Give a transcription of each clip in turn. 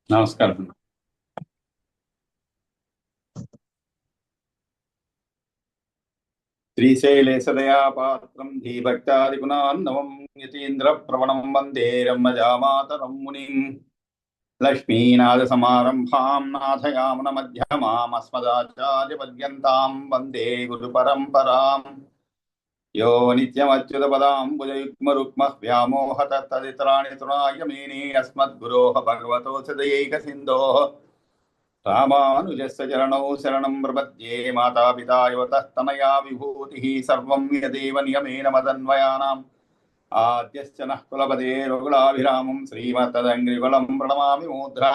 నమస్కారం. శ్రీశైలేశదయా పాత్రం ధీభక్తాదిగుణాన్నవం యతీంద్ర ప్రవణం వందే రమ్మజామాతరం మునిం లక్ష్మీనాథసమారంభాం నాథయామున మధ్యమామస్మదాచార్యపర్యంతాం వందే గురు పరంపరాం యో నిత్యమచ్యుతపదాంబుజయుగ్మరుక్మః వ్యామోహత తదితరాణి తృణాయ మేనే అస్మద్గురోః భగవతోऽस्य దయైకసిन्धोः రామానుజస్య చరణౌ శరణం ప్రపద్యే మాతాపితా యువతః తనయా విభూతిః సర్వం యదేవ నియమేన మదన్వయానాం ఆద్యశ్చ నః కులపదే రఘులాభిరామం శ్రీమత్తదంగ్రికులం ప్రణమామి మూర్ధ్నా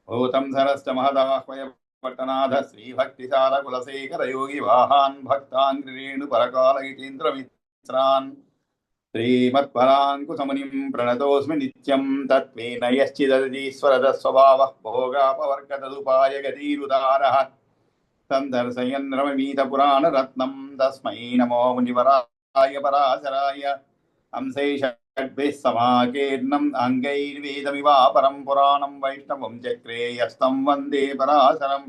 భూతం సరశ్చ మహదాహ్వయ పట్టనాథ శ్రీభక్తిసార కులశేఖర యోగి వాహాన్ భక్తాంగ్రిరేణు పరకాలయితీంద్రమిత్రాన్ శ్రీమత్పరాంకుశమునిం ప్రణతోస్మి నిత్యం తత్వేన యశ్చిదీశ్వరద స్వభావః భోగాపవర్గతదుపాయ గతిరుదారః సందర్శయన్ రమమీత పురాణ రత్నం తస్మై నమో మునివరాయ పరాశరాయ హంసైషడ్భిः సమాకీర్ణం అంగైర్వేదమివాపరం పురాణం వైష్ణవం చక్రే యస్తం వందే పరాశరం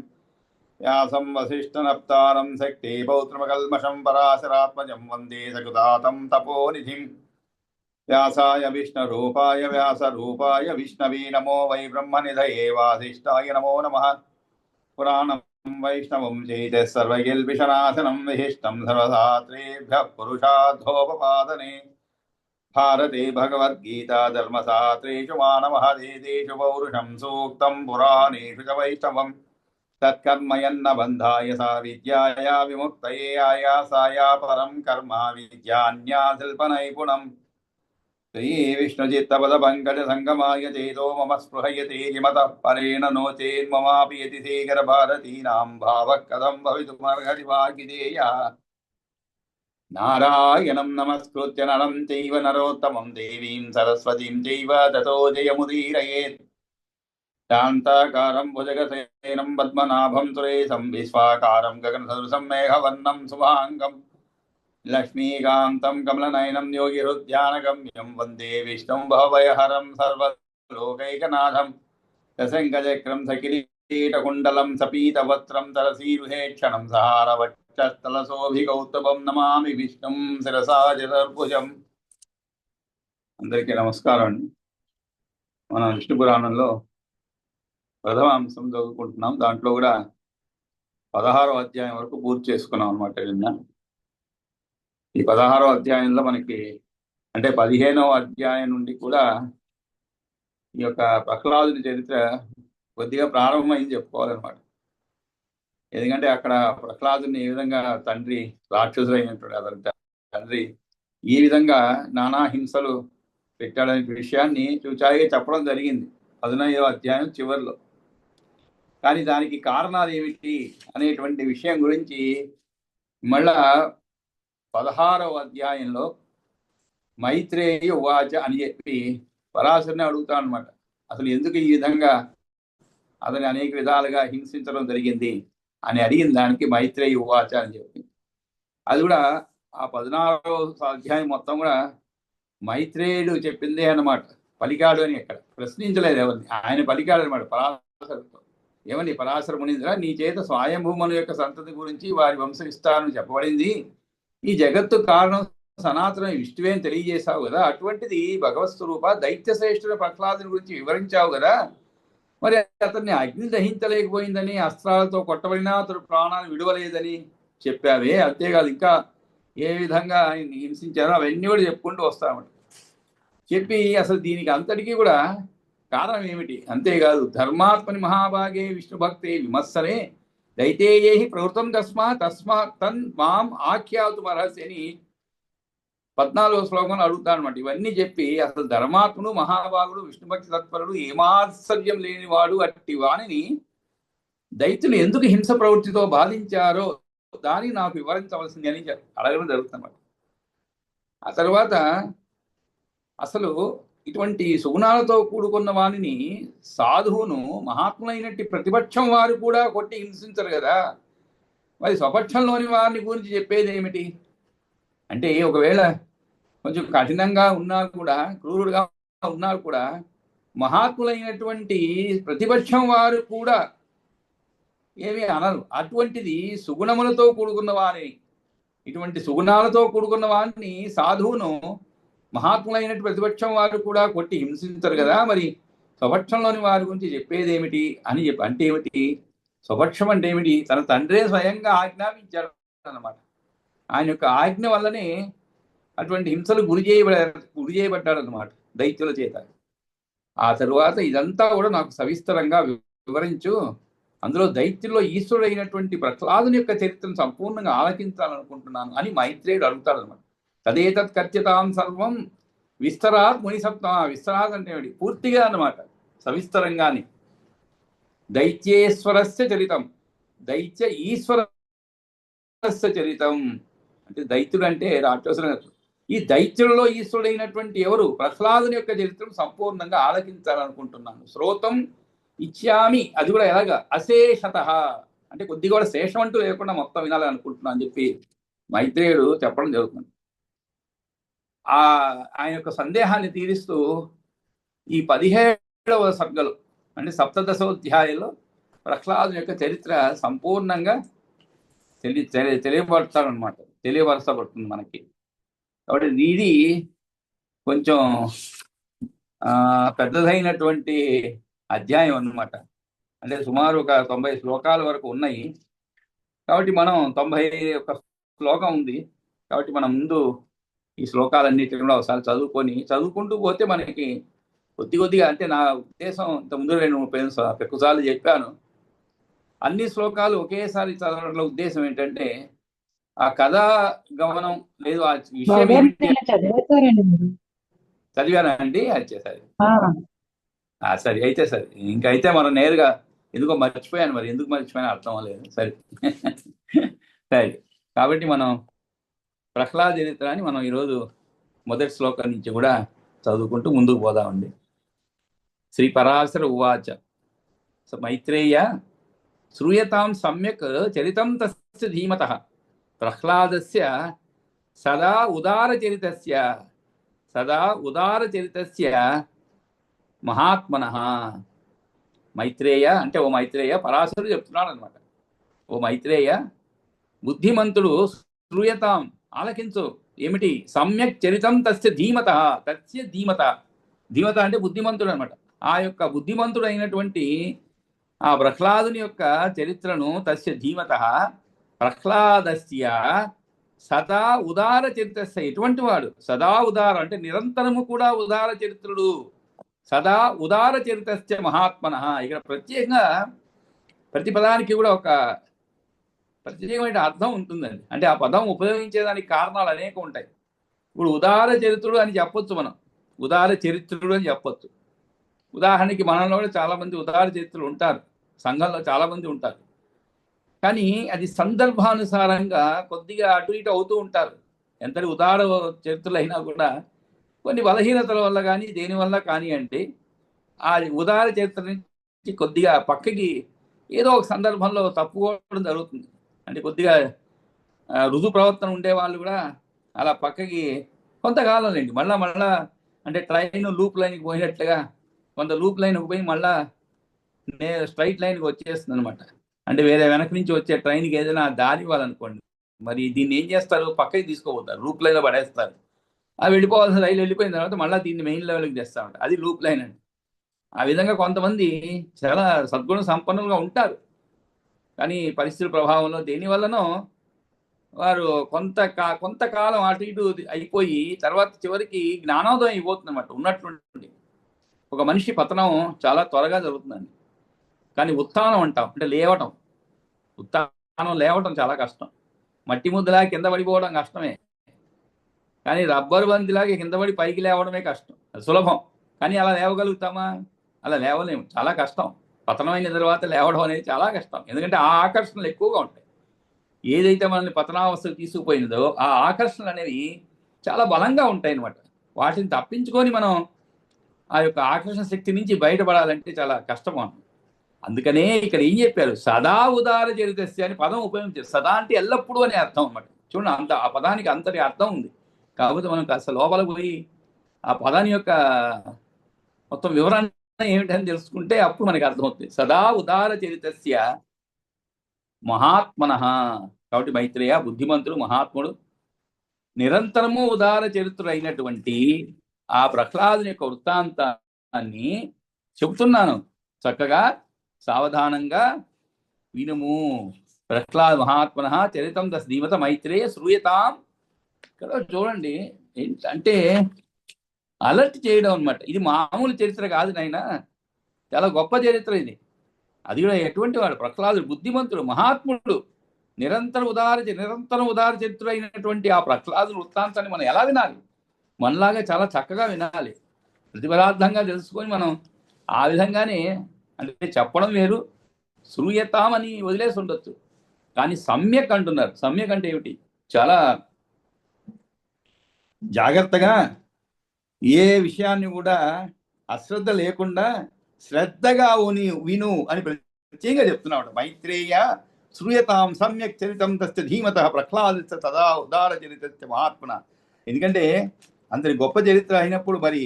వ్యాసం వసిష్ఠనప్తారం శక్తి పౌత్రమకల్మషం పరాశరాత్మజం వందే సకృతాతం తపోనిధిం వ్యాసాయ విష్ణురూపాయ వ్యాసరూపాయ విష్ణవే నమో వై బ్రహ్మనిధయే వాసిష్ఠాయ నమో నమః పురాణం వైష్ణవం చైత సర్వగిల్బిషనాశనం విశిష్టం సర్వశాస్త్రేభ్యః పురుషార్థోపపాదనే భారతే భగవద్గీతా ధర్మశాస్త్రేషు మానమహదేషు పౌరుషం సూక్తం పురాణేషు చ వైష్ణవం తత్కర్మయన్న బంధాయ సా విద్యాయా విముక్తయే ఆయాసాయ పరం కర్మ విద్యాన్యాశిల్ప నైపుణం శ్రీ విష్ణుచిత్తపద పంకజ సంగమాయ చేతో మమ స్పృహయతే హిమతః పరేణ నో చేన్మమాపి యతి శేఖర భారతీనాం భావః కథం భవితుమర్హతి వాగ్విదేయ నారాయణం నమస్కృత్య నరం చైవ నరోత్తమం దేవీం సరస్వతీం చైవ తతో జయముదీరయేత్ శాంతాకారం భుజగశయనం పద్మనాభం సురేశం విశ్వాకారం గగనసదృశం మేఘవర్ణం శుభాంగం లక్ష్మీకాంతం కమలనయనం యోగిహృద్యానగమ్యం వందే విష్ణుం భవభయహరం సర్వలోకైకనాథం సశంఖచక్రం సకిరీటకుండలం సపీతవస్త్రం తరసీరుహేక్షణం సహారవక్షస్థలశోభికౌస్తుభం నమామి విష్ణుం శిరసా చతుర్భుజం. అందరికీ నమస్కారం అండి. మన విష్ణు పురాణంలో ప్రథమ అంశం చదువుకుంటున్నాం. దాంట్లో కూడా 16వ అధ్యాయం వరకు పూర్తి చేసుకున్నాం అనమాట. నిన్న ఈ 16వ అధ్యాయంలో మనకి అంటే 15వ అధ్యాయం నుండి కూడా ఈ యొక్క ప్రహ్లాదుని చరిత్ర కొద్దిగా ప్రారంభమైంది చెప్పుకోవాలన్నమాట. ఎందుకంటే అక్కడ ప్రహ్లాదుని ఏ విధంగా తండ్రి రాక్షసులైనటువంటి అతని తండ్రి ఈ విధంగా నానా హింసలు పెట్టాడనే విషయాన్ని చూచాయిగా చెప్పడం జరిగింది 15వ అధ్యాయం చివరిలో. కానీ దానికి కారణాలు ఏమిటి అనేటువంటి విషయం గురించి మళ్ళా 16వ అధ్యాయంలో మైత్రేయ ఉవాచ అని చెప్పి పరాశరుని అడుగుతాడు అనమాట. అసలు ఎందుకు ఈ విధంగా అతని అనేక విధాలుగా హింసించడం జరిగింది అని అడిగిన దానికి మైత్రేయ ఉవాచ అని చెప్పి, అది కూడా ఆ 16వ అధ్యాయం మొత్తం కూడా మైత్రేయుడు చెప్పిందే అన్నమాట. పలికాడు అని ఎక్కడ ప్రశ్నించలేదు ఎవరిని, ఆయన పలికాడు అనమాట పరాశరుతో. ఏమని, పరాశర మునీంద్ర, నీ చేత స్వయంభూమను యొక్క సంతతి గురించి వారి వంశ విస్తారం చెప్పబడింది. ఈ జగత్తు కారణం సనాతన విష్ణువే అని తెలియజేశావు కదా. అటువంటిది భగవత్ స్వరూప దైత్యశ్రేష్ఠుల ప్రహ్లాదుని గురించి వివరించావు కదా. మరి అతన్ని అగ్ని దహించలేకపోయిందని, అస్త్రాలతో కొట్టబడినా అతడు ప్రాణాలు విడవలేదని చెప్పావే. అంతేకాదు ఇంకా ఏ విధంగా ఆయన హింసించారో అవన్నీ కూడా చెప్పుకుంటూ వస్తామట. చెప్పి అసలు దీనికి అంతటికీ కూడా కారణం ఏమిటి, అంతేకాదు ధర్మాత్మని మహాభాగే విష్ణు భక్తే విమర్శనే దైతేయే ప్రవృతం తస్మాత్ తన్ మాం ఆఖ్యాతుమర్హసి అని 14వ శ్లోకంలో అడుగుతాను అనమాట. ఇవన్నీ చెప్పి అసలు ధర్మాత్ముడు మహాభాగుడు విష్ణుభక్తి తత్పరుడు ఏమాత్సర్యం లేనివాడు అట్టి వాణిని దైత్యులు ఎందుకు హింస ప్రవృత్తితో బాధించారో దాన్ని నాకు వివరించవలసింది అని అడగడం జరుగుతుందన్నమాట. ఆ తర్వాత అసలు ఇటువంటి సుగుణాలతో కూడుకున్న వాణిని, సాధువును, మహాత్ములైనట్టి ప్రతిపక్షం వారు కూడా కొట్టి హింసించరు కదా. మరి స్వపక్షంలోని వారిని గురించి చెప్పేది ఏమిటి అంటే, ఒకవేళ కొంచెం కఠినంగా ఉన్నా కూడా, క్రూరుడుగా ఉన్నా కూడా మహాత్ములైనటువంటి ప్రతిపక్షం వారు కూడా ఏమీ అనరు. అటువంటిది సుగుణములతో కూడుకున్న వారిని, ఇటువంటి సుగుణాలతో కూడుకున్న వారిని, సాధువును మహాత్ములైనటువంటి ప్రతిపక్షం వారు కూడా కొట్టి హింసించరు కదా. మరి స్వపక్షంలోని వారి గురించి చెప్పేది ఏమిటి అని అంటే ఏమిటి? స్వపక్షం అంటే ఏమిటి? తన తండ్రే స్వయంగా ఆజ్ఞాపించాడు అన్నమాట. ఆయన యొక్క ఆజ్ఞ వల్లనే అటువంటి హింసలు గురి చేయబడ్డాడు అన్నమాట దైత్యుల చేత. ఆ తరువాత ఇదంతా కూడా నాకు సవిస్తరంగా వివరించు, అందులో దైత్యుల్లో ఈశ్వరుడైనటువంటి ప్రహ్లాదుని యొక్క చరిత్రను సంపూర్ణంగా ఆలకించాలనుకుంటున్నాను అని మైత్రేయుడు అడుగుతాడు అనమాట. తదేతత్ కథ్యతాం సర్వం విస్తరాత్ మునిసప్తమ. విస్తరాత్ అంటే ఏమిటి? పూర్తిగా అన్నమాట, సవిస్తరంగాని. దైత్యేశ్వరస్య చరితం, దైత్య ఈశ్వరస్య చరితం అంటే దైత్యుడు అంటే రాక్షసుడు. ఈ దైత్యులలో ఈశ్వరుడైనటువంటి ఎవరు? ప్రహ్లాదుని యొక్క చరిత్రను సంపూర్ణంగా ఆలకించాలనుకుంటున్నాను. శ్రోతం ఇచ్చామి, అది కూడా ఎలాగా? అశేషత అంటే కొద్దిగా కూడా శేషం అంటూ లేకుండా మొత్తం వినాలని అనుకుంటున్నాను అని చెప్పి మైత్రేయుడు చెప్పడం జరుగుతుంది. ఆయన యొక్క సందేహాన్ని తీరుస్తూ ఈ 17వ సర్గలు అంటే సప్తదశోధ్యాయంలో ప్రహ్లాదుని యొక్క చరిత్ర సంపూర్ణంగా తెలియపడతాడనమాట, తెలియపరచబడుతుంది మనకి. కాబట్టి ఇది కొంచెం పెద్దదైనటువంటి అధ్యాయం అన్నమాట. అంటే సుమారు ఒక 90 శ్లోకాల వరకు ఉన్నాయి. కాబట్టి మనం 91 శ్లోకం ఉంది కాబట్టి మనం ముందు ఈ శ్లోకాలన్నిటిని కూడా ఒకసారి చదువుకుంటూ పోతే మనకి కొద్దిగా, అంటే నా ఉద్దేశం ఇంతకుముందు 2-3 ఎక్కువసార్లు చెప్పాను, అన్ని శ్లోకాలు ఒకేసారి చదవడంలో ఉద్దేశం ఏంటంటే ఆ కథా గమనం లేదు, ఆ విషయం చదివానండి. అది సరే అయితే సరే, ఇంకైతే మనం నేరుగా ఎందుకో మర్చిపోయాను, మరి ఎందుకు మర్చిపోయాను అర్థం లేదు. సరే సరే, కాబట్టి మనం ప్రహ్లాద చరిత్రాన్ని మనం ఈరోజు మొదటి శ్లోకం నుంచి కూడా చదువుకుంటూ ముందుకు పోదామండి. శ్రీ పరాశర ఉవాచ మైత్రేయ శ్రూయతాం సమ్యక్ చరితం తస్య ధీమతః ప్రహ్లాదస్య సదా ఉదారచరితస్య మహాత్మనః. మైత్రేయ అంటే ఓ మైత్రేయ, పరాశరుడు చెప్తున్నాడు అనమాట. ఓ మైత్రేయ, బుద్ధిమంతుడు శ్రూయతాం ఆలకించు. ఏమిటి? సమ్యక్ చరితం తస్య ధీమతః. ధీమత అంటే బుద్ధిమంతుడు అనమాట. ఆ యొక్క బుద్ధిమంతుడు అయినటువంటి ఆ ప్రహ్లాదుని యొక్క చరిత్రను, తస్య ధీమతః ప్రహ్లాదస్య సదా ఉదార చరిత్రస్య. ఎటువంటి వాడు? సదా ఉదార అంటే నిరంతరము కూడా ఉదార చరిత్రుడు. సదా ఉదార చరిత్రస్య మహాత్మనః. ఇక్కడ ప్రత్యేకంగా ప్రతి పదానికి కూడా ఒక ప్రత్యేకమైన అర్థం ఉంటుందండి. అంటే ఆ పదం ఉపయోగించేదానికి కారణాలు అనేక ఉంటాయి. ఇప్పుడు ఉదార చరిత్రుడు అని చెప్పొచ్చు, మనం ఉదార చరిత్రుడు అని చెప్పొచ్చు. ఉదాహరణకి మనలో కూడా చాలా మంది ఉదార చరిత్రులు ఉంటారు, సంఘంలో చాలా మంది ఉంటారు. కానీ అది సందర్భానుసారంగా కొద్దిగా అటు ఇటు అవుతూ ఉంటారు. ఎంతటి ఉదార చరిత్రులైనా కూడా కొన్ని బలహీనతల వల్ల కానీ దేనివల్ల కానీ అంటే ఆ ఉదార చరిత్ర నుంచి కొద్దిగా పక్కకి ఏదో ఒక సందర్భంలో తప్పుకోవడం జరుగుతుంది. అంటే కొద్దిగా రుజు ప్రవర్తన ఉండే వాళ్ళు కూడా అలా పక్కకి కొంతకాలం లేండి మళ్ళా అంటే ట్రైన్ లూప్ లైన్కి పోయినట్లుగా కొంత లూప్ లైన్కి పోయి మళ్ళా స్ట్రైట్ లైన్కి వచ్చేస్తుంది అనమాట. అంటే వేరే వెనక నుంచి వచ్చే ట్రైన్కి ఏదైనా దారి ఇవ్వాలనుకోండి, మరి దీన్ని ఏం చేస్తారు? పక్కకి తీసుకోపోతారు, లూప్ లైన్లో పడేస్తారు. అది వెళ్ళిపోవాల్సిన రైలు వెళ్ళిపోయిన తర్వాత మళ్ళీ దీన్ని మెయిన్ లెవెల్కి తెస్తామంట. అది లూప్ లైన్ అండి. ఆ విధంగా కొంతమంది చాలా సద్గుణ సంపన్నులుగా ఉంటారు, కానీ పరిస్థితుల ప్రభావంలో దేనివల్లనో వారు కొంతకాలం అటు ఇటు అయిపోయి తర్వాత చివరికి జ్ఞానోదయం అయిపోతుంది అనమాట. ఉన్నట్లుండి ఒక మనిషి పతనం చాలా త్వరగా జరుగుతుందండి. కానీ ఉత్థానం అంటాం, అంటే లేవటం చాలా కష్టం. మట్టి ముద్దలా కింద పడిపోవడం కష్టమే, కానీ రబ్బరు బంతిలాగా కింద పడి పైకి లేవడమే కష్టం. అది సులభం, కానీ అలా లేవగలుగుతామా? అలా లేవలేము, చాలా కష్టం. పతనమైన తర్వాత లేవడం అనేది చాలా కష్టం, ఎందుకంటే ఆ ఆకర్షణలు ఎక్కువగా ఉంటాయి. ఏదైతే మనల్ని పతనావస్థకు తీసుకుపోయినదో ఆ ఆకర్షణలు అనేవి చాలా బలంగా ఉంటాయి అన్నమాట. వాటిని తప్పించుకొని మనం ఆ యొక్క ఆకర్షణ శక్తి నుంచి బయటపడాలంటే చాలా కష్టం. అందుకనే ఇక్కడ ఏం చెప్పారు? సదా ఉదార చరితస్య అని పదం ఉపయోగించారు. సదా అంటే ఎల్లప్పుడూ అనే అర్థం అన్నమాట. చూడండి, ఆ పదానికి అంతటి అర్థం ఉంది. కాకపోతే మనం కాస్త లోపల పోయి ఆ పదాన్ని యొక్క మొత్తం వివరాన్ని ఏమిటని తెలుసుకుంటే అప్పుడు మనకి అర్థమవుతుంది. సదా ఉదార చరితస్య మహాత్మన. కాబట్టి మైత్రేయ బుద్ధిమంతుడు, మహాత్ముడు, నిరంతరము ఉదార చరిత్రుడైనటువంటి ఆ ప్రహ్లాదుని యొక్క వృత్తాంతాన్ని చెబుతున్నాను. చక్కగా సావధానంగా వినుము. ప్రహ్లాద మహాత్మన చరితం ధీమత మైత్రేయ శ్రూయతాం. ఇక్కడ చూడండి అంటే అలర్ట్ చేయడం అనమాట. ఇది మామూలు చరిత్ర కాదు నాయనా, చాలా గొప్ప చరిత్ర ఇది. అది కూడా ఎటువంటి వాడు? ప్రహ్లాదుడు బుద్ధిమంతుడు, మహాత్ముడు, నిరంతరం ఉదార చరిత్రుడు అయినటువంటి ఆ ప్రహ్లాదుని వృత్తాంతాన్ని మనం ఎలా వినాలి? మనలాగా చాలా చక్కగా వినాలి, ప్రతిపదార్థంగా తెలుసుకొని మనం ఆ విధంగానే, అంటే చెప్పడం వేరు, శ్రూయతామని వదిలేసి ఉండొచ్చు. కానీ సమ్యక్ అంటున్నారు. సమ్యక్ అంటే ఏమిటి? చాలా జాగ్రత్తగా ఏ విషయాన్ని కూడా అశ్రద్ధ లేకుండా శ్రద్ధగా విను అని ప్రత్యేకంగా చెప్తున్నాడు. మైత్రేయ శ్రూయతాం సమ్యక్ చరితం తస్య ధీమత ప్రహ్లాద తదా ఉదార చరిత మహాత్మన. ఎందుకంటే అంతటి గొప్ప చరిత్ర అయినప్పుడు మరి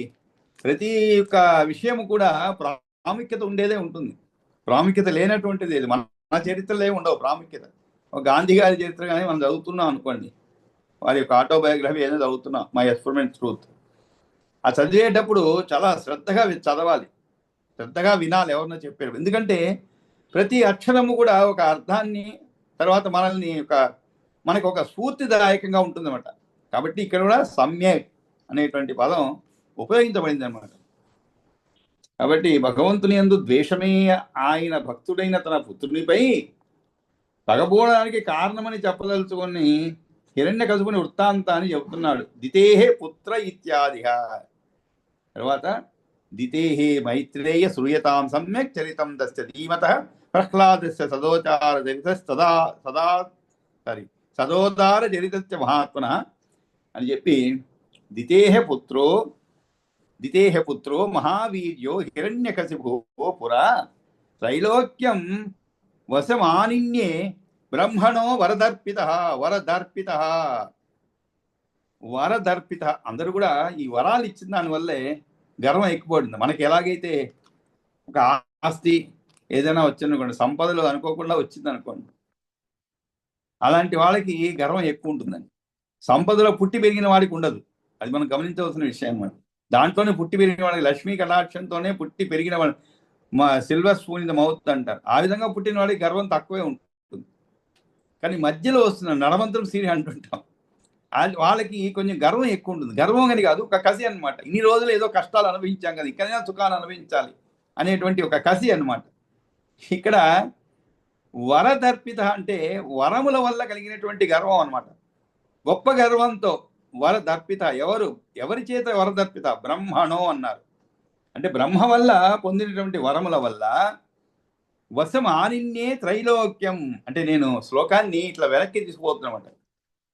ప్రతి ఒక్క విషయము కూడా ప్రాముఖ్యత ఉండేదే ఉంటుంది. ప్రాముఖ్యత లేనటువంటిది మన చరిత్రలే ఉండవు ప్రాముఖ్యత. గాంధీ గారి చరిత్ర కానీ మనం చదువుతున్నాం అనుకోండి, వారి యొక్క ఆటోబయోగ్రఫీ ఏదో చదువుతున్నాం, మై ఎక్స్పెరిమెంట్ ట్రూత్. ఆ చదివేటప్పుడు చాలా శ్రద్ధగా చదవాలి, శ్రద్ధగా వినాలి ఎవరినో చెప్పారు. ఎందుకంటే ప్రతి అక్షరము కూడా ఒక అర్థాన్ని, తర్వాత మనకు ఒక స్ఫూర్తిదాయకంగా ఉంటుందన్నమాట. కాబట్టి ఇక్కడ కూడా సమ్యక్ అనేటువంటి పదం ఉపయోగించబడింది అనమాట. కాబట్టి భగవంతుని యందు ద్వేషమే ఆయన భక్తుడైన తన పుత్రునిపై పగబోవడానికి కారణమని చెప్పదలుచుకొని హిరణ్యకశిపుని వృత్తాంతాన్ని చెబుతున్నాడు. దితేహే పుత్ర ఇత్యాదిగా. తర్వాత దితేహే మైత్రేయ శ్రూయతాం సమ్యక్ చరితం తస్య ధీమత ప్రహ్లాదస్య సదోచార చరిత సదోదార చరితస్య మహాత్మన అని చెప్పి దితేహ పుత్రో మహావీర్యో హిరణ్యకశిపో పురా త్రైలోక్యం వశమానిన్యే బ్రహ్మణో వరదర్పిత. అందరూ కూడా ఈ వరాలు ఇచ్చిన దానివల్లే గర్వం ఎక్కువబడింది. మనకి ఎలాగైతే ఒక ఆస్తి ఏదైనా వచ్చిందనుకోండి, సంపదలు అనుకోకుండా వచ్చింది అనుకోండి, అలాంటి వాళ్ళకి గర్వం ఎక్కువ ఉంటుందండి. సంపదలో పుట్టి పెరిగిన వాడికి ఉండదు. అది మనం గమనించవలసిన విషయం అన్నమాట. దాంట్లోనే పుట్టి పెరిగిన వాడికి, లక్ష్మీ కటాక్షంతోనే పుట్టి పెరిగిన వాడు silver spoon in the mouth అంటారు. ఆ విధంగా పుట్టిన వాడికి గర్వం తక్కువే ఉంటుంది. కానీ మధ్యలో వస్తున్న నడమంతులు సీరి అంటుంటాం, వాళ్ళకి కొంచెం గర్వం ఎక్కువ ఉంటుంది. గర్వం అని కాదు, ఒక కసి అనమాట. ఇన్ని రోజులు ఏదో కష్టాలు అనుభవించాం కదా, ఇక్కడైనా సుఖాలు అనుభవించాలి అనేటువంటి ఒక కసి అనమాట. ఇక్కడ వరదర్పిత అంటే వరముల వల్ల కలిగినటువంటి గర్వం అనమాట. గొప్ప గర్వంతో వరదర్పిత. ఎవరి చేత వరదర్పిత? బ్రహ్మణో అన్నారు. అంటే బ్రహ్మ వల్ల పొందినటువంటి వరముల వల్ల వశం ఆనిన్యే త్రైలోక్యం. అంటే నేను శ్లోకాన్ని ఇట్లా వెనక్కి తీసుకుపోతున్నమాట.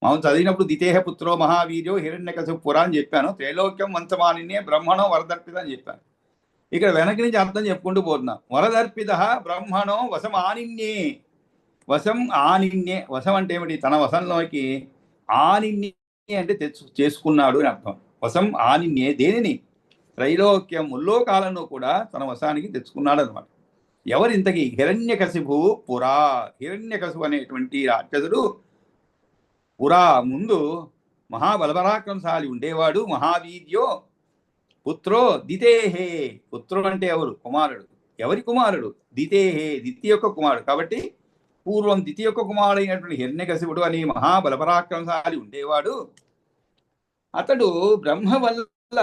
మనం చదివినప్పుడు దితేహ పుత్రో మహావీర్యో హిరణ్యకశిపు పురా అని చెప్పాను, త్రైలోక్యం వంశమానిన్యే బ్రహ్మణో వరదర్పిత అని చెప్పాను. ఇక్కడ వెనక్కి నుంచి అర్థం చెప్పుకుంటూ పోతున్నాం. వరదర్పిత బ్రహ్మణో వశం ఆనిన్యే. వశం అంటే ఏమిటి? తన వశంలోకి. ఆనిన్యే అంటే చేసుకున్నాడు అని అర్థం. వశం ఆనిన్యే దేనిని? త్రైలోక్యం, ముల్లోకాలను కూడా తన వశానికి తెచ్చుకున్నాడు అనమాట. ఎవరు ఇంతకీ? హిరణ్యకశిపు పురా. హిరణ్యకశిపు అనేటువంటి రాక్షసుడు పురా ముందు మహాబలపరాక్రమశాలి ఉండేవాడు. మహావీర్యో పుత్రో దితేహే. పుత్రుడు అంటే ఎవరు? కుమారుడు. ఎవరి కుమారుడు? దితేహే, దితి యొక్క కుమారుడు. కాబట్టి పూర్వం దితి యొక్క కుమారుడైనటువంటి హిరణ్యకశిపుడు అని మహాబలపరాక్రమశాలి ఉండేవాడు. అతడు బ్రహ్మ వల్ల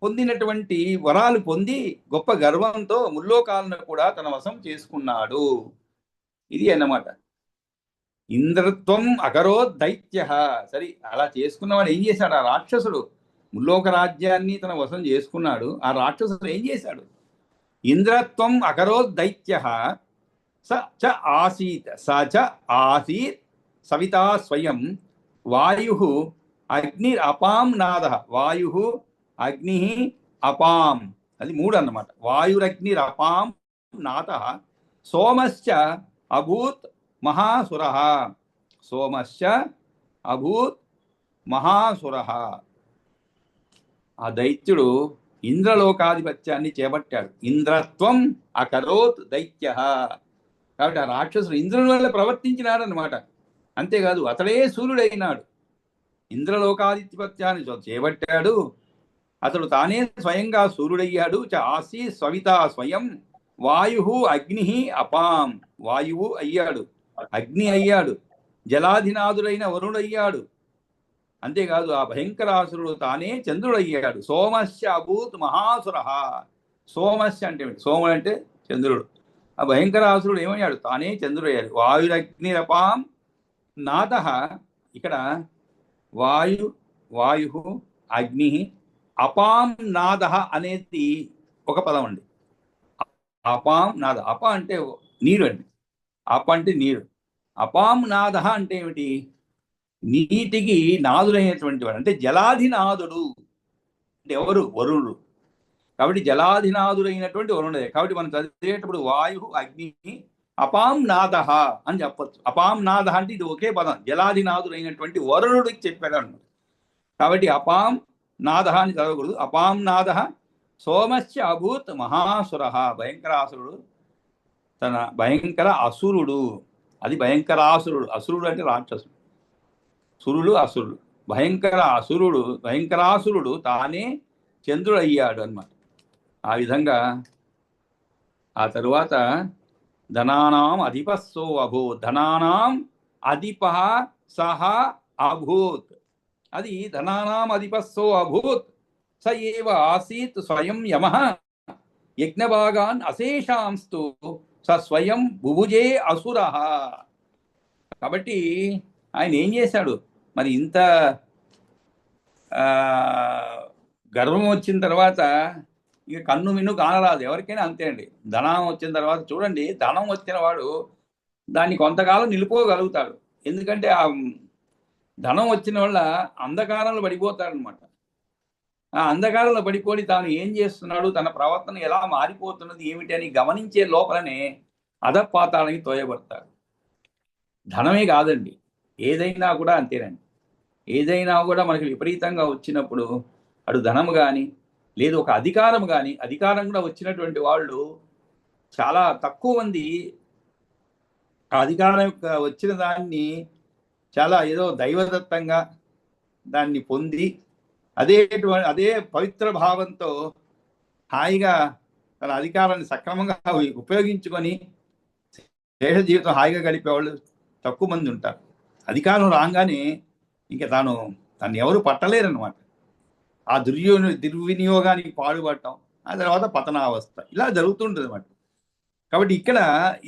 పొందినటువంటి వరాలు పొంది గొప్ప గర్వంతో ముల్లోకాలను కూడా తన వశం చేసుకున్నాడు. ఇది అన్నమాట. ఇంద్రత్వం అకరో దైత్య. సరే, అలా చేసుకున్నవాడు ఏం చేశాడు? ఆ రాక్షసుడు ముల్లోక రాజ్యాన్ని తన వశం చేసుకున్నాడు. ఆ రాక్షసుడు ఏం చేశాడు? ఇంద్రత్వం అకరో దైత్య ఆసీత్ సవితా స్వయం వాయు అగ్నిర్ అపాం నాద. వాయు అగ్ని అపాం, అది 3 అన్నమాట. వాయురగ్నిర్ అపాం నాద. సోమశ్చ అభూత్ మహాసుర. సోమశ్చ అభూత్ మహాసుర. ఆ దైత్యుడు ఇంద్రలోకాధిపత్యాన్ని చేపట్టాడు. ఇంద్రత్వం అకరోత్ దైత్య. కాబట్టి ఆ రాక్షసుడు ఇంద్రుని వల్ల ప్రవర్తించినాడు అనమాట. అంతేకాదు అతడే సూర్యుడైనాడు. ఇంద్రలోకాధిపత్యాన్ని చేపట్టాడు. అతడు తానే స్వయంగా సూర్యుడయ్యాడు. ఆసి సవిత స్వయం వాయు అగ్ని అపాం. వాయువు అయ్యాడు, అగ్ని అయ్యాడు, జలాధినాథుడైన వరుణుడయ్యాడు. అంతేకాదు ఆ భయంకరాసురుడు తానే చంద్రుడయ్యాడు. సోమస్య అభూత్ మహాసుర. సోమస్య అంటే సోముడు అంటే చంద్రుడు. ఆ భయంకరాసురుడు ఏమయ్యాడు? తానే చంద్రుడయ్యాడు. వాయురగ్నిరపాం నాద. ఇక్కడ వాయు అగ్ని అపాం నాద అనేది ఒక పదం అండి. అపాం నాద. అప అంటే నీరు అండి. అప అంటే నీరు. అపాం నాద అంటే ఏమిటి? నీటికి నాదుడైనటువంటి వాడు, అంటే జలాధినాథుడు. అంటే ఎవరు? వరుణుడు. కాబట్టి జలాధినాథుడైనటువంటి వరుణుడే. కాబట్టి మనం చదివేటప్పుడు వాయు అగ్ని అపాం నాద అని చెప్పచ్చు. అపాం నాద అంటే ఇది ఒకే పదం. జలాధినాథుడైనటువంటి వరుణుడికి చెప్పాడు అన్నమాట. కాబట్టి అపాం నాద అని చదవకూడదు. అపాం నాద సోమస్య అభూత్ మహాసుర. భయంకరాసురుడు, తన భయంకర అసురుడు. అది భయంకరాసురుడు. అసురుడు అంటే రాక్షసుడు. సురుడు అసురుడు. భయంకరాసురుడు తానే చంద్రుడు అయ్యాడు అన్నమాట. ఆ విధంగా ఆ తరువాత ధనానాం అధిపస్సో అభూత్. ధనానాం అధిప సహ అభూత్. అది ధనానాం అధిపస్సో అభూత్. స ఏవ ఆసీత్ స్వయం యమః యజ్ఞభాగాన్ అశేషాంస్తు స స్వయం బుభుజే అసురః. కాబట్టి ఆయన ఏం చేశాడు మరి? ఇంత గర్వం వచ్చిన తర్వాత ఇక కన్ను మిన్ను కానరాదు. ఎవరికైనా అంతే అండి. ధనం వచ్చిన తర్వాత చూడండి, ధనం వచ్చిన వాడు దాన్ని కొంతకాలం నిలుపుకోగలుగుతాడు. ఎందుకంటే ఆ ధనం వచ్చిన వల్ల అంధకారంలో పడిపోతాడు అనమాట. ఆ అంధకారంలో పడిపోయి తాను ఏం చేస్తున్నాడు, తన ప్రవర్తన ఎలా మారిపోతున్నది ఏమిటి అని గమనించే లోపలనే అధపాతాళానికి తోయబడతాడు. ధనమే కాదండి, ఏదైనా కూడా అంతేనండి. ఏదైనా కూడా మనకి విపరీతంగా వచ్చినప్పుడు అటు ధనము కానీ లేదు ఒక అధికారం కానీ, అధికారం కూడా వచ్చినటువంటి వాళ్ళు చాలా తక్కువ మంది ఆ అధికారం వచ్చిన దాన్ని చాలా ఏదో దైవదత్తంగా దాన్ని పొంది అదే పవిత్ర భావంతో హాయిగా తన అధికారాన్ని సక్రమంగా ఉపయోగించుకొని శేష జీవితం హాయిగా గడిపేవాళ్ళు తక్కువ మంది ఉంటారు. అధికారం రాగానే ఇంకా తను ఎవరు పట్టలేరన్నమాట. ఆ దుర్వినియోగానికి పాడుపడటం, ఆ తర్వాత పతనావస్థ ఇలా జరుగుతుంటుంది అన్నమాట. కాబట్టి ఇక్కడ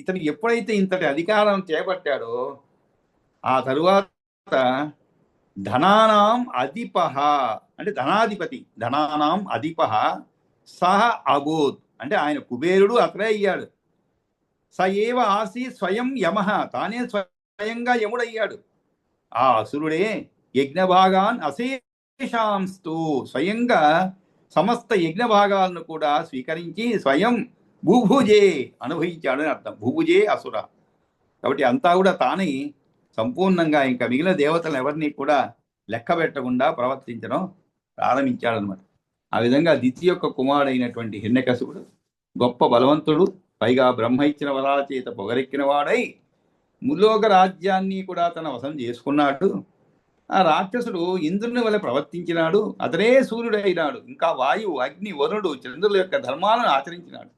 ఇతను ఎప్పుడైతే ఇంతటి అధికారం చేపట్టాడో ఆ తరువాత ధనానాం అధిప అంటే ధనాధిపతి, ధనానాం అధిప సహ అభూత్ అంటే ఆయన కుబేరుడు అతడే అయ్యాడు. స ఏవ ఆసి స్వయం యమః తానే స్వయంగా యముడయ్యాడు. ఆ అసురుడే యజ్ఞభాగాన్ అశేషాంస్తు స్వయంగా సమస్త యజ్ఞ భాగాలను కూడా స్వీకరించి స్వయం భూభుజే అనుభవించాడు అని అర్థం. భూభుజే అసుర. కాబట్టి అంతా కూడా తానే సంపూర్ణంగా ఇంకా మిగిలిన దేవతలను ఎవరిని కూడా లెక్క పెట్టకుండా ప్రవర్తించడం ప్రారంభించాడనమాట. ఆ విధంగా దితి యొక్క కుమారుడైనటువంటి హిరణ్యకశిపుడు గొప్ప బలవంతుడు, పైగా బ్రహ్మ ఇచ్చిన వరాల చేత పొగరెక్కిన వాడై ముల్లోక రాజ్యాన్ని కూడా తన వశం చేసుకున్నాడు. ఆ రాక్షసుడు ఇంద్రుని వల్ల ప్రవర్తించినాడు. అతనే సూర్యుడైనాడు. ఇంకా వాయువు, అగ్ని, వరుణుడు చంద్రుల యొక్క ధర్మాలను ఆచరించినాడు.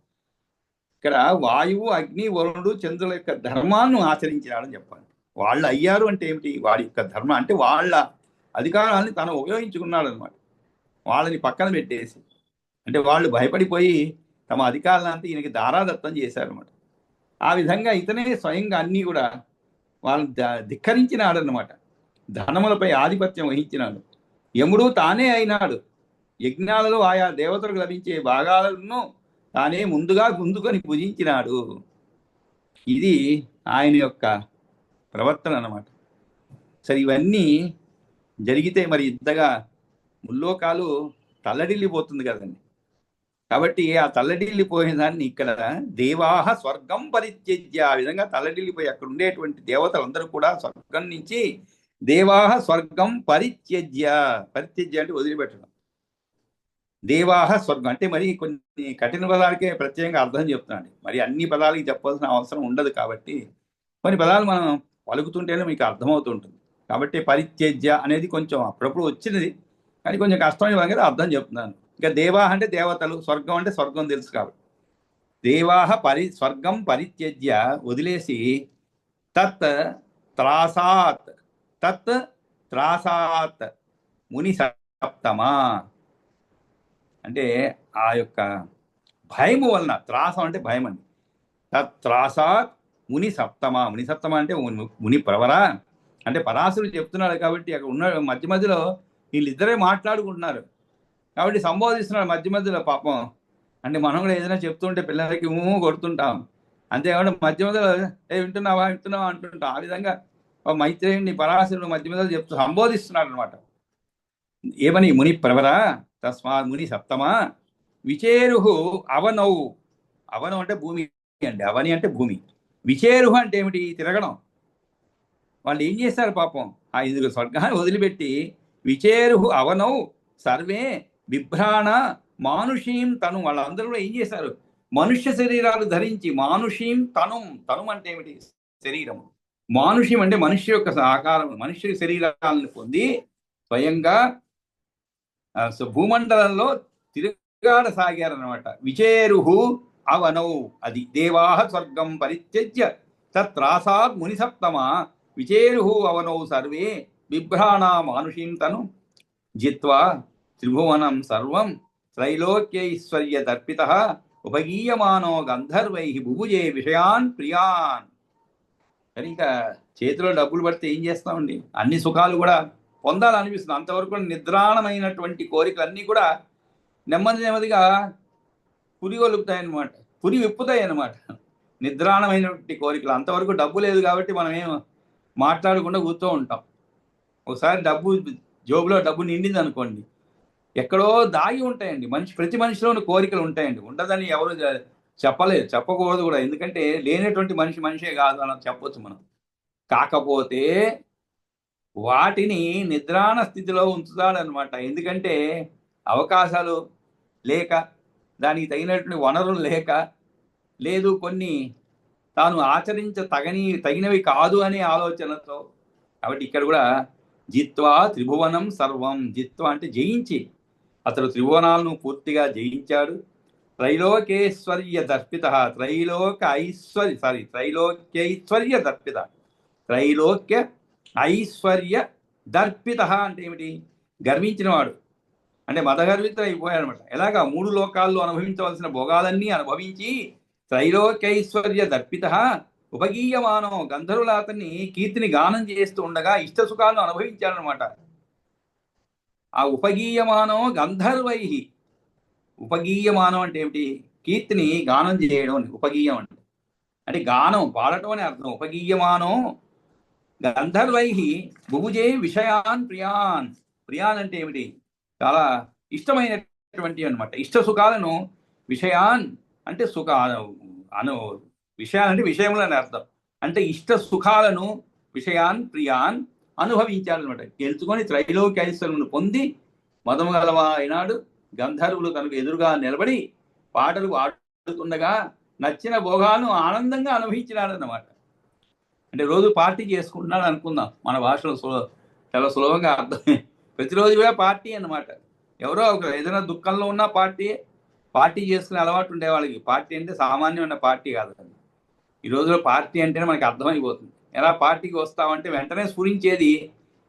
ఇక్కడ వాయువు, అగ్ని, వరుణుడు చంద్రుల యొక్క ధర్మాలను ఆచరించినాడని చెప్పాలి. వాళ్ళు అయ్యారు అంటే ఏమిటి? వాడి యొక్క ధర్మం అంటే వాళ్ళ అధికారాన్ని తను ఉపయోగించుకున్నాడు అనమాట. వాళ్ళని పక్కన పెట్టేసి, అంటే వాళ్ళు భయపడిపోయి తమ అధికారాలంతా ఈయనకి దారాదత్తం చేశారనమాట. ఆ విధంగా ఇతనే స్వయంగా అన్నీ కూడా వాళ్ళని ధిక్కరించినాడు అన్నమాట. ధనములపై ఆధిపత్యం వహించినాడు. యముడు తానే అయినాడు. యజ్ఞాలలో ఆయా దేవతలకు లభించే భాగాలను తానే ముందుగా గుందుకొని పూజించినాడు. ఇది ఆయన యొక్క ప్రవర్తన అన్నమాట. సరే, ఇవన్నీ జరిగితే మరి ఇంతగా ముల్లోకాలు తల్లడిల్లిపోతుంది కదండి. కాబట్టి ఆ తల్లడిల్లిపోయిన దాన్ని ఇక్కడ దేవాహ స్వర్గం పరిత్యజ్య, ఆ విధంగా తల్లడిల్లిపోయి అక్కడ ఉండేటువంటి దేవతలందరూ కూడా స్వర్గం నుంచి దేవాహ స్వర్గం పరిత్యజ్య అంటే వదిలిపెట్టడం. దేవాహ స్వర్గం అంటే మరి కొన్ని కఠిన పదాలకే ప్రత్యేకంగా అర్థం చెప్తున్నాను. మరి అన్ని పదాలకి చెప్పాల్సిన అవసరం ఉండదు కాబట్టి కొన్ని పదాలు మనం పలుకుతుంటేనే మీకు అర్థమవుతుంటుంది. కాబట్టి పరిత్యజ్య అనేది కొంచెం అప్పుడప్పుడు వచ్చినది, కానీ కొంచెం కష్టమైన పదం కదా, అర్థం చెప్తున్నాను. ఇంకా దేవాహ అంటే దేవతలు, స్వర్గం అంటే స్వర్గం తెలుసు కాబట్టి దేవాహ స్వర్గం పరిత్యజ్య వదిలేసి తత్ త్రాసాత్ తత్ త్రాసాత్ ముని సప్తమా అంటే ఆ యొక్క భయము వలన, త్రాసం అంటే భయం అండి. తత్రాసాత్ ముని సప్తమ, ముని సప్తమ అంటే ముని ప్రవర అంటే పరాశరుడు చెప్తున్నాడు కాబట్టి అక్కడ ఉన్న మధ్య మధ్యలో వీళ్ళిద్దరే మాట్లాడుకుంటున్నారు కాబట్టి సంబోధిస్తున్నాడు మధ్య మధ్యలో. పాపం అంటే మనం కూడా ఏదైనా చెప్తుంటే పిల్లలకి కొడుతుంటాం, అంతేకాకుండా మధ్య మధ్యలో వింటున్నావా వింటున్నావా అంటుంటాం. ఆ విధంగా మైత్రేయుని పరాశరుడు మధ్య మధ్యలో చెప్తూ సంబోధిస్తున్నాడు అనమాట. ఏమని? ముని ప్రవర తస్మా ముని సప్తమ విచేరుహు అవనౌ, అవనం అంటే భూమి అండి, అవని అంటే భూమి. విచేరుహు అంటే ఏమిటి? తిరగడం. వాళ్ళు ఏం చేశారు పాపం, ఆ ఇందుకు స్వర్గాన్ని వదిలిపెట్టి విచేరుహు అవనౌ సర్వే బిభ్రాణ మానుషీం తను, వాళ్ళందరూ కూడా ఏం చేశారు? మనుష్య శరీరాలు ధరించి, మానుషీం తను, తను అంటే ఏమిటి? శరీరం. మానుష్యం అంటే మనుష్య యొక్క ఆకారం, మనుష్య శరీరాలను పొంది స్వయంగా భూమండలంలో తిరుగాడసాగారనమాట. విచేరుహు అవనౌ, అది దేవాహ స్వర్గం పరిత్యజ్య తత్రాసాత్ ముని సప్తమ విచేరుహు అవనౌ సర్వే బిభ్రాణా మానుషీం తను జిత్వా త్రిభువనం సర్వం త్రైలోక్యైశ్వర్య దర్పిత ఉపగీయమానో గంధర్వై బుభుజే విషయాన్ ప్రియాన్. కానీ ఇంకా చేతిలో డబ్బులు పడితే ఏం చేస్తామండి, అన్ని సుఖాలు కూడా పొందాలనిపిస్తుంది. అంతవరకు నిద్రాణమైనటువంటి కోరికలన్నీ కూడా నెమ్మది నెమ్మదిగా పురిగొలుపుతాయన్నమాట, పురి విప్పుతాయి అన్నమాట. నిద్రాణమైనటువంటి కోరికలు. అంతవరకు డబ్బు లేదు కాబట్టి మనం ఏం మాట్లాడకుండా కూర్చో ఉంటాం. ఒకసారి డబ్బు జోబులో డబ్బు నిండింది అనుకోండి, ఎక్కడో దాగి ఉంటాయండి. ప్రతి మనిషిలోని కోరికలు ఉంటాయండి, ఉండదని ఎవరు చెప్పలేదు, చెప్పకూడదు కూడా. ఎందుకంటే లేనటువంటి మనిషే కాదు అని చెప్పొచ్చు మనం. కాకపోతే వాటిని నిద్రాణ స్థితిలో ఉంచుతాడనమాట. ఎందుకంటే అవకాశాలు లేక, దానికి తగినటువంటి వనరులు లేక, లేదు కొన్ని తాను తగినవి కాదు అనే ఆలోచనతో. కాబట్టి ఇక్కడ కూడా జిత్వా త్రిభువనం సర్వం, జిత్వా అంటే జయించి, అతడు త్రిభువనాలను పూర్తిగా జయించాడు. త్రైలోక్యైశ్వర్య దర్పిత, త్రైలోక్యైశ్వర్య దర్పిత, త్రైలోక్య ఐశ్వర్య దర్పిత అంటే ఏమిటి? గర్వించినవాడు అంటే మదగర్విత అయిపోయాడు అనమాట. ఎలాగా? 3 లోకాల్లో అనుభవించవలసిన భోగాలన్నీ అనుభవించి త్రైలోక్యైశ్వర్య దర్పిత ఉపగీయమానం, గంధర్వుల అతన్ని కీర్తిని గానం చేస్తూ ఉండగా ఇష్ట సుఖాలను అనుభవించాడనమాట. ఆ ఉపగీయమానం గంధర్వై, ఉపగీయమానం అంటే ఏమిటి? కీర్తిని గానం చేయడం అని ఉపగీయం అంటే గానం, పాడటం అని అర్థం. ఉపగీయమానం గంధర్వై బుభుజే విషయాన్ ప్రియాన్. ప్రియాన్ అంటే ఏమిటి? చాలా ఇష్టమైనటువంటి అనమాట. ఇష్ట సుఖాలను, విషయాన్ అంటే విషయాలు అంటే విషయములు అని అర్థం. అంటే ఇష్ట సుఖాలను విషయాన్ ప్రియాన్ అనుభవించాలన్నమాట. గెలుచుకొని త్రైలోక్యైశ్వర్యమును పొంది మదమగలవా అయినాడు. గంధర్వులు తనకు ఎదురుగా నిలబడి పాటలు పాడుతుండగా నచ్చిన భోగాలను ఆనందంగా అనుభవించినాడన్నమాట. అంటే రోజు పార్టీ చేసుకుంటున్నాడు అనుకుందాం, మన భాషలో చాలా సులభంగా అర్థం. ప్రతిరోజు కూడా పార్టీ అన్నమాట. ఎవరో ఒక ఏదైనా దుఃఖంలో ఉన్న పార్టీ చేసుకునే అలవాటు ఉండే వాళ్ళకి పార్టీ అంటే సామాన్యమైన పార్టీ కాదు. ఈ రోజులో పార్టీ అంటేనే మనకి అర్థమైపోతుంది. ఎలా పార్టీకి వస్తామంటే వెంటనే స్ఫురించేది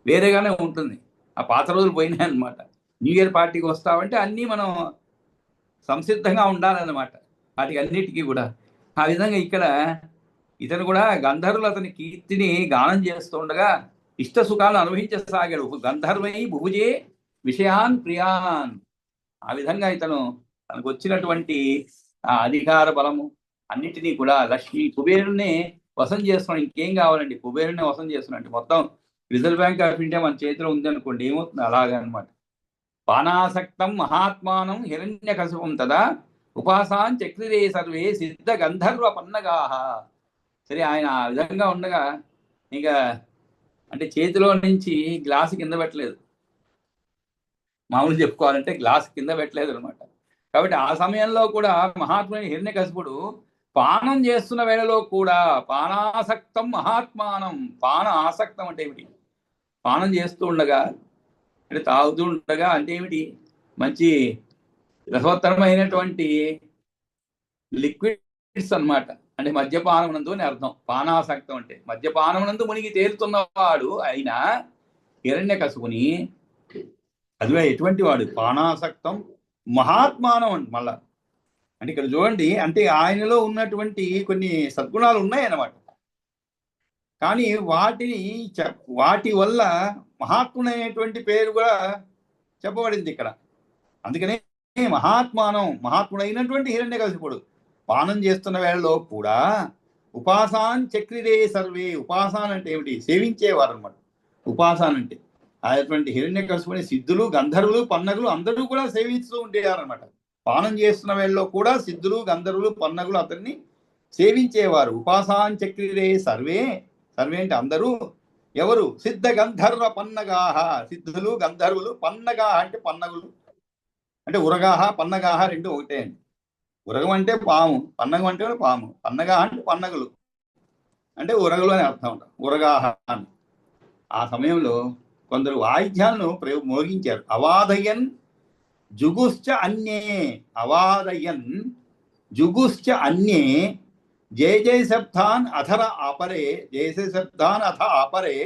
వేరేగానే ఉంటుంది. ఆ పాత రోజులు పోయినాయి అనమాట. న్యూ ఇయర్ పార్టీకి వస్తామంటే అన్నీ మనం సంసిద్ధంగా ఉండాలన్నమాట, వాటికి అన్నిటికీ కూడా. ఆ విధంగా ఇక్కడ ఇతను కూడా గంధర్వులు అతని కీర్తిని గానం చేస్తూ ఉండగా ఇష్ట సుఖాలను అనుభవించసాగాడు. గంధర్వై బుభుజే విషయాన్ ప్రియాన్. ఆ విధంగా ఇతను తనకు వచ్చినటువంటి ఆ అధికార బలము అన్నిటినీ కూడా లక్ష్మి కుబేరునే వశం చేస్తున్నాడు. ఇంకేం కావాలండి, కుబేరునే వశం చేస్తున్నాడు. అంటే మొత్తం రిజర్వ్ బ్యాంక్ ఆఫ్ ఇండియా మన చేతిలో ఉంది అనుకోండి, ఏమవుతుంది? అలాగే అనమాట. పానాసక్తం మహాత్మానం హిరణ్య కశపం తదా ఉపాసాన్ చక్రిరే సర్వే సిద్ధ గంధర్వ పన్నగాహ. సరే, ఆయన ఆ విధంగా ఉండగా ఇంకా అంటే చేతిలో నుంచి గ్లాసు కింద పెట్టలేదు. మామూలు చెప్పుకోవాలంటే గ్లాస్ కింద పెట్టలేదు అనమాట. కాబట్టి ఆ సమయంలో కూడా మహాత్ముని హిరణ్యకశిపుడు పానం చేస్తున్న వేళలో కూడా పానాసక్తం మహాత్మానం. పాన ఆసక్తం అంటే ఏమిటి? పానం చేస్తూ ఉండగా అంటే తాగుతూ ఉండగా అంటే ఏమిటి? మంచి రసవత్తరమైనటువంటి లిక్విడ్స్ అన్నమాట. అంటే మద్యపానమునందు అని అర్థం. పానాసక్తం అంటే మద్యపానమునందు మునిగి తేలుతున్నవాడు అయినా హిరణ్యకశిపుని అదివే ఎటువంటి వాడు? పానాసక్తం మహాత్మానం అండి. మళ్ళా అంటే ఇక్కడ చూడండి, అంటే ఆయనలో ఉన్నటువంటి కొన్ని సద్గుణాలు ఉన్నాయన్నమాట. కానీ వాటి వల్ల మహాత్ముడైనటువంటి పేరు కూడా చెప్పబడింది ఇక్కడ. అందుకనే మహాత్ముడైనటువంటి హిరణ్యకశిపుడు పానం చేస్తున్న వేళలో కూడా ఉపాసాన్ చక్రిరే సర్వే. ఉపాసాన్ అంటే ఏమిటి? సేవించేవారు అనమాట. ఉపాసాన్ అంటే అటువంటి హిరణ్యకశిపుని సిద్ధులు, గంధర్వులు, పన్నగులు అందరూ కూడా సేవిస్తూ ఉండేవారనమాట. పానం చేస్తున్న వేళలో కూడా సిద్ధులు, గంధర్వులు, పన్నగులు అతన్ని సేవించేవారు. ఉపాసాన్ చక్రిరే సర్వే. సర్వే అంటే అందరూ. ఎవరు? సిద్ధ గంధర్వ పన్నగాహ. సిద్ధులు, గంధర్వులు, పన్నగాహ అంటే పన్నగులు. అంటే ఉరగాహ పన్నగాహ రెండు ఒకటే అండి. ఉరగం అంటే పాము, పన్నగం అంటే పాము, పన్నగాహ అంటే పన్నగులు, అంటే ఉరగలు అని అర్థం ఉంటాం. ఉరగాహ అని. ఆ సమయంలో కొందరు వాయిద్యాలను మోగించారు. అవాదయన్ జుగుశ్చ అన్యే. అవాదయన్ జుగుశ్చ అన్యే జయ జయ శబ్దాన్ అధర అపరే. జయ జయ శబ్దాన్ అథ అపరే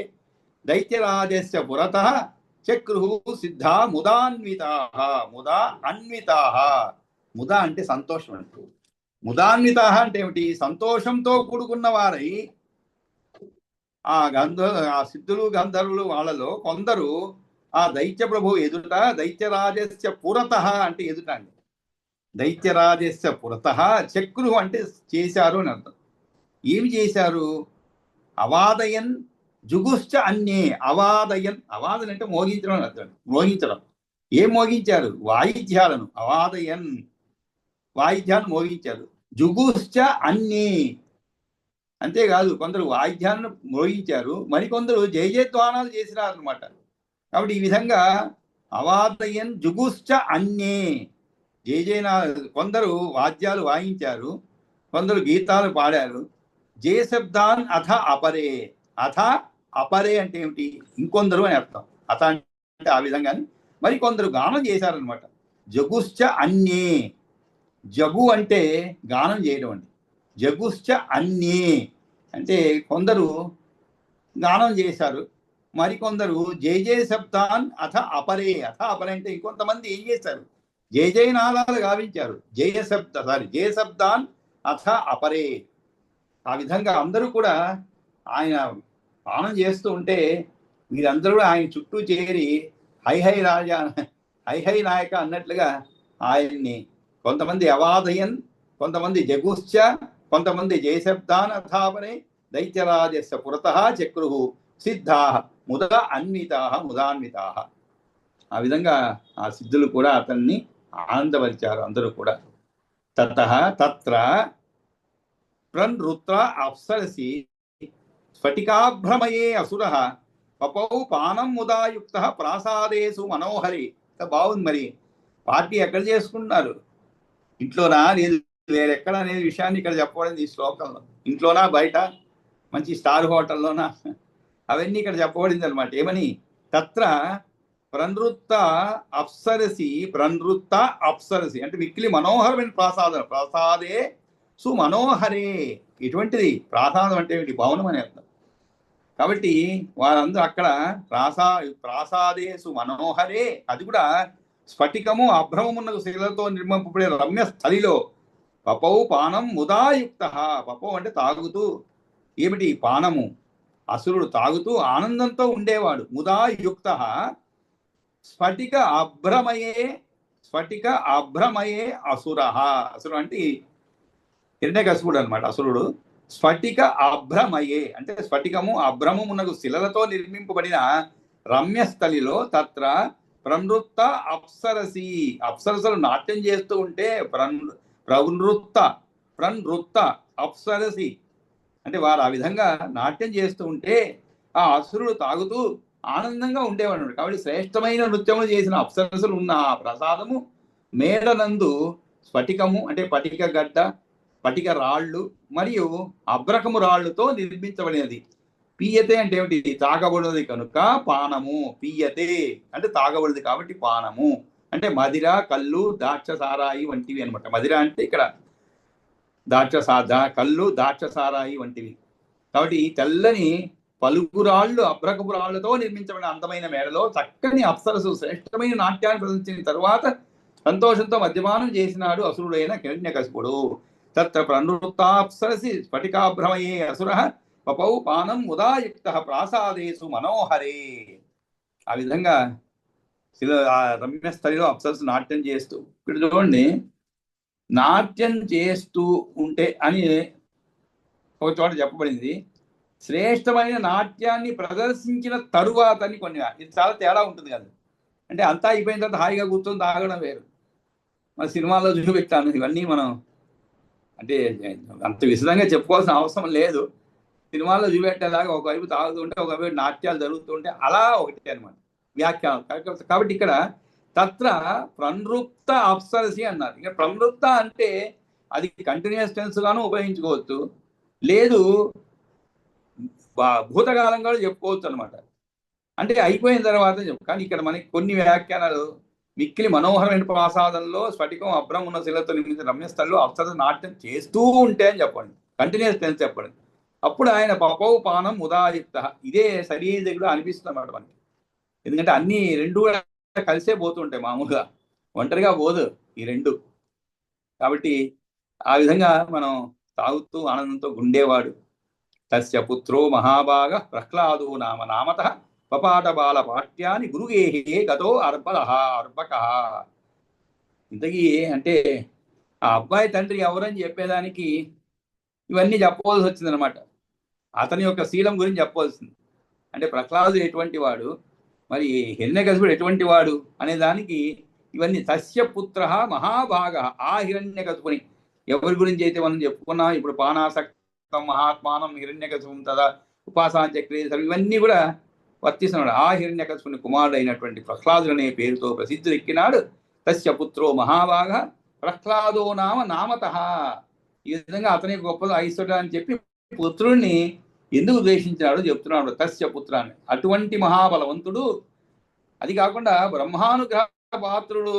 దైత్యరాజస్య పురతః చక్రుః సిద్ధా ముదాన్వితాః. ముదా అన్వితాః. ముద అంటే సంతోషం అంటూ. ముదాన్వితాః అంటే ఏమిటి? సంతోషంతో కూడుకున్న వారై ఆ సిద్ధులు, గంధర్వులు వాళ్ళలో కొందరు ఆ దైత్య ప్రభు ఎదుట, దైత్యరాజస్య పురతః అంటే ఎదుట అండి. దైత్యరాజస్య పురతః చక్రు అంటే చేశారు అని అర్థం. ఏమి చేశారు? అవాదయన్ జుగుశ్చ అన్యే. అవాదయన్, అవాదన్ అంటే మోగించడం అని అర్థం. మోగించడం. ఏం మోగించారు? వాయిద్యాలను. అవాదయన్ వాయిద్యాన్ని మోగించారు. జుగుశ్చ అన్యే అంతేకాదు, కొందరు వాయిద్యాలను మోగించారు, మరికొందరు జయజయధ్వానాలు చేసినారు అనమాట. కాబట్టి ఈ విధంగా అవాదయన్ జుగుశ్చ అన్యే. జయజయనా కొందరు వాద్యాలు వాయించారు, కొందరు గీతాలు పాడారు. జయశబ్దాన్ అథ అపరే. అథ అపరే అంటే ఏమిటి? ఇంకొందరు అని అర్థం. అథ అంటే ఆ విధంగాని మరికొందరు గానం చేశారనమాట. జగుశ్చ అన్యే. జగు అంటే గానం చేయడం అండి. జగుశ్చ అన్యే అంటే కొందరు గానం చేశారు, మరికొందరు జయ జయ శబ్దాన్ అథ అపరే. అథ అపరే అంటే ఇంకొంతమంది ఏం చేశారు? జయ జయనాదాలు గావించారు. జయ శబ్దాన్ అథ అపరే. ఆ విధంగా అందరూ కూడా ఆయన పానం చేస్తూ ఉంటే వీరందరూ ఆయన చుట్టూ చేరి హై హై రాజా, హై హై నాయక అన్నట్లుగా ఆయన్ని కొంతమంది అవాదయన్, కొంతమంది జగుశ్చ, కొంతమంది జయశబ్దాన్ అథాపరే దైత్యరాజస్య పురతః చక్రుః సిద్ధాః ముదాన్వితాః. ఆ విధంగా ఆ సిద్ధులు కూడా అతన్ని ఆనందపరిచారు అందరూ కూడా. తతః తత్ర ప్రనృత్ర అప్సరసి స్ఫటికాభ్రమయే అసురః పపౌ పానం ముదాయుక్తః ప్రాసాదేషు మనోహరి. బాగుంది. మరి పార్టీ ఎక్కడ చేసుకుంటున్నారు? ఇంట్లోనా, లేదు వేరెక్కడ అనేది విషయాన్ని ఇక్కడ చెప్పబడింది ఈ శ్లోకంలో. ఇంట్లోనా, బయట, మంచి స్టార్ హోటల్లోనా, అవన్నీ ఇక్కడ చెప్పబడింది అనమాట. ఏమని? తత్ర ప్రనృత్త అప్సరసి అంటే మిక్కిలి మనోహరమైన ప్రాసాదం. ప్రాసాదే సుమనోహరే. ఎటువంటిది? ప్రాసాదం అంటే ఏమిటి? భవనం అని అర్థం. కాబట్టి వారందరూ అక్కడ ప్రాసాదేసు మనోహరే, అది కూడా స్ఫటికము అభ్రమమున్న శిలతో నిర్మింపబడే రమ్య స్థలిలో పపౌ పానం ముదాయుక్త. పపౌ అంటే తాగుతూ. ఏమిటి? పానము. అసురుడు తాగుతూ ఆనందంతో ఉండేవాడు. ముదాయుక్త స్ఫటిక అభ్రమయే అసుర. అసురు అంటే హిరణ్యకశిపుడు అనమాట. అసురుడు స్ఫటిక అభ్రమయే అంటే స్ఫటికము అభ్రమమునకు శిలలతో నిర్మింపబడిన రమ్యస్థలిలో తత్ర ప్రనృత్త అప్సరసి. అప్సరసలు నాట్యం చేస్తూ ఉంటే ప్రనృత్త అప్సరసి అంటే వారు ఆ విధంగా నాట్యం చేస్తూ ఉంటే ఆ అసురుడు తాగుతూ ఆనందంగా ఉండేవాడు. కాబట్టి శ్రేష్టమైన నృత్యములు చేసిన అప్సరసులు ఉన్న ఆ ప్రసాదము మేడనందు స్ఫటికము అంటే పటిక గడ్డ, పటిక రాళ్ళు మరియు అబ్రకము రాళ్ళుతో నిర్మించబడినది. పీయతే అంటే ఏమిటి? తాగబడినది కనుక పానము. పీయతే అంటే తాగబడినది కాబట్టి పానము అంటే మదిర, కళ్ళు, ద్రాక్ష సారాయి వంటివి అనమాట. మదిర అంటే ఇక్కడ కళ్ళు, ద్రాక్ష సారాయి వంటివి. కాబట్టి ఈ తెల్లని పలుగురాళ్ళు అబ్రకపు రాళ్లతో నిర్మించబడిన అందమైన మేడలో చక్కని అప్సరసు శ్రేష్టమైన నాట్యాన్ని ప్రదర్శించిన తరువాత సంతోషంతో మద్యపానం చేసినాడు అసురుడైన హిరణ్యకశిపుడు. తత్ర ప్రనృత్తాప్సరసి స్ఫటికాభ్రమయే అసుర పపౌ పానం ఉదాయుక్త ప్రాసాదేశు మనోహరే. ఆ విధంగా ఆ రమ్యస్థలిలో అప్సరసు నాట్యం చేస్తూ, ఇక్కడ చూడండి, నాట్యం చేస్తూ ఉంటే అని ఒక చోట చెప్పబడింది. శ్రేష్టమైన నాట్యాన్ని ప్రదర్శించిన తరువాత అని కొన్ని, ఇది చాలా తేడా ఉంటుంది కదా. అంటే అంతా అయిపోయిన తర్వాత హాయిగా కూర్చొని తాగడం వేరు. మన సినిమాల్లో చూపెట్టాను ఇవన్నీ. మనం అంటే అంత విశదంగా చెప్పుకోవాల్సిన అవసరం లేదు. సినిమాల్లో చూపెట్టేలాగా ఒకవైపు తాగుతుంటే ఒకవైపు నాట్యాలు జరుగుతుంటే అలా ఒకటి అనమాట వ్యాఖ్యానం. కాబట్టి ఇక్కడ తత్ర ప్రనృప్త అప్సరసి అన్నారు. ఇక ప్రనృప్త అంటే అది కంటిన్యూస్ టెన్స్ గాను ఉపయోగించుకోవచ్చు, లేదు భూతకాలం కూడా చెప్పుకోవచ్చు అనమాట. అంటే అయిపోయిన తర్వాత చెప్పు. కానీ ఇక్కడ మనకి కొన్ని వ్యాఖ్యానాలు మిక్కిలి మనోహరమైన ప్రసాదంలో స్ఫటికం అభ్రం ఉన్న శిలతో నిర్మించిన రమ్యస్థల్లో అప్సరస నాట్యం చేస్తూ ఉంటే అని చెప్పండి, కంటిన్యూస్ టెన్స్ చెప్పండి. అప్పుడు ఆయన పపౌ పానం ఉదాయుక్త, ఇదే సరైనది కూడా అనిపిస్తుంది అన్నమాట మనకి. ఎందుకంటే అన్ని రెండు కలిసే పోతుంటాయి, మామూలుగా ఒంటరిగా పోదు ఈ రెండు. కాబట్టి ఆ విధంగా మనం తాగుతూ ఆనందంతో గుండేవాడు. తస్య పుత్రో మహాభాగ ప్రహ్లాదో నామ నామత పపాట బాల పాఠ్యాన్ని గురుగేహే గతో అర్భక. ఇంతకీ అంటే ఆ అబ్బాయి తండ్రి ఎవరని చెప్పేదానికి ఇవన్నీ చెప్పవలసి వచ్చిందనమాట. అతని యొక్క శీలం గురించి చెప్పవలసింది. అంటే ప్రహ్లాదుడు ఎటువంటి వాడు, మరి హిరణ్యకశిపుడు ఎటువంటి వాడు అనే దానికి ఇవన్నీ. తస్య పుత్ర మహాభాగ, ఆ హిరణ్యకశిపుని ఎవరి గురించి అయితే మనం చెప్పుకున్నాం ఇప్పుడు, పానాసక్తం మహాత్మానం హిరణ్యకశిపుం తదా ఉపాసనాచక్రేశ్వరం, ఇవన్నీ కూడా వర్తిస్తున్నాడు. ఆ హిరణ్యకశిపుని కుమారుడు అయినటువంటి ప్రహ్లాదుడు అనే పేరుతో ప్రసిద్ధులెక్కినాడు. తస్య పుత్రో మహాభాగ ప్రహ్లాదో నామత. ఈ విధంగా అతని గొప్ప ఐశ్వర్యం అని చెప్పి పుత్రుణ్ణి ఎందుకు ద్వేషించాడో చెప్తున్నాడు. తస్య పుత్రాన్ని, అటువంటి మహాబలవంతుడు, అది కాకుండా బ్రహ్మానుగ్రహ పాత్రుడు.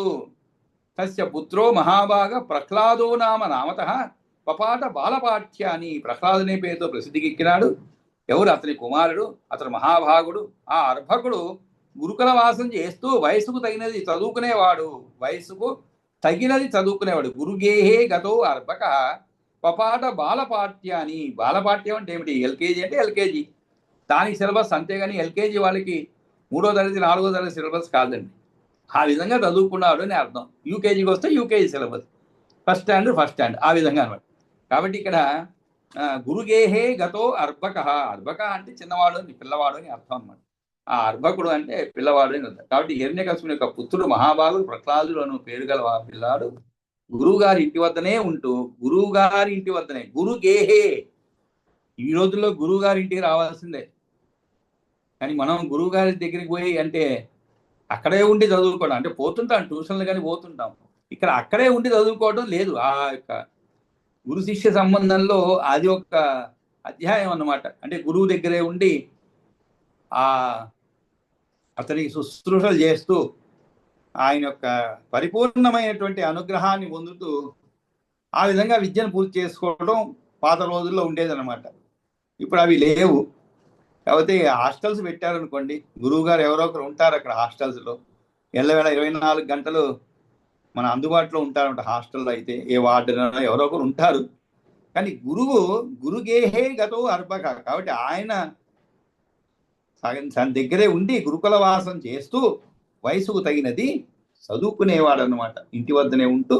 తస్య పుత్రో మహాభాగ ప్రహ్లాదో నామత పపాట బాలపాఠ్యాన్ని, ప్రహ్లాదునే పేరుతో ప్రసిద్ధికెక్కినాడు. ఎవరు? అతని కుమారుడు, అతను మహాభాగుడు. ఆ అర్భకుడు గురుకుల వాసం చేస్తూ వయసుకు తగినది చదువుకునేవాడు. వయసుకు తగినది చదువుకునేవాడు. గురుగేహే గతో అర్భక పపాట బాలపాఠ్యాన్ని. బాలపాఠ్యం అంటే ఏమిటి? ఎల్కేజీ అంటే ఎల్కేజీ, దానికి సిలబస్. అంతేగాని ఎల్కేజీ వాళ్ళకి 3వ తరగతి 4వ తరగతి సిలబస్ కాదండి. ఆ విధంగా చదువుకున్నాడు అని అర్థం. యూకేజీకి వస్తే యూకేజీ సిలబస్, ఫస్ట్ స్టాండర్డ్ ఆ విధంగా అనమాట. కాబట్టి ఇక్కడ గురుగేహే గతో అర్భక. అర్భక అంటే చిన్నవాడు అని, పిల్లవాడు అని అర్థం అనమాట. ఆ అర్భకుడు అంటే పిల్లవాడు అని అర్థం. కాబట్టి హిరణ్యకశిపుని యొక్క పుత్రుడు మహాభాగుడు ప్రహ్లాదుడు అను పేరు గల పిల్లాడు గురువు గారి ఇంటి వద్దనే ఉంటూ, గురువు గారి ఇంటి వద్దనే, గురుగేహే. ఈ రోజుల్లో గురువు గారి ఇంటికి రావాల్సిందే, కానీ మనం గురువు గారి దగ్గరికి పోయి అంటే అక్కడే ఉండి చదువుకోవడం, అంటే పోతుంటాం ట్యూషన్లు కానీ పోతుంటాం. ఇక్కడ అక్కడే ఉండి చదువుకోవడం లేదు. ఆ యొక్క గురు శిష్య సంబంధంలో అది ఒక అధ్యాయం అన్నమాట. అంటే గురువు దగ్గరే ఉండి ఆ అతనికి శుశ్రూషలు చేస్తూ ఆయన యొక్క పరిపూర్ణమైనటువంటి అనుగ్రహాన్ని పొందుతూ ఆ విధంగా విద్యను పూర్తి చేసుకోవడం పాత రోజుల్లో ఉండేదన్నమాట. ఇప్పుడు అవి లేవు. కాకపోతే హాస్టల్స్ పెట్టారనుకోండి, గురువు గారు ఎవరో ఒకరు ఉంటారు అక్కడ హాస్టల్స్లో. ఎల్లవేళ 24 గంటలు మన అందుబాటులో ఉంటారంట హాస్టల్లో. అయితే ఏ వార్డెనో ఎవరో ఒకరు ఉంటారు. కానీ గురుగేహే గతో అర్భక. కాబట్టి ఆయన తన దగ్గరే ఉండి గురుకుల వాసం చేస్తూ వయసుకు తగినది చదువుకునేవాడు అనమాట. ఇంటి వద్దనే ఉంటూ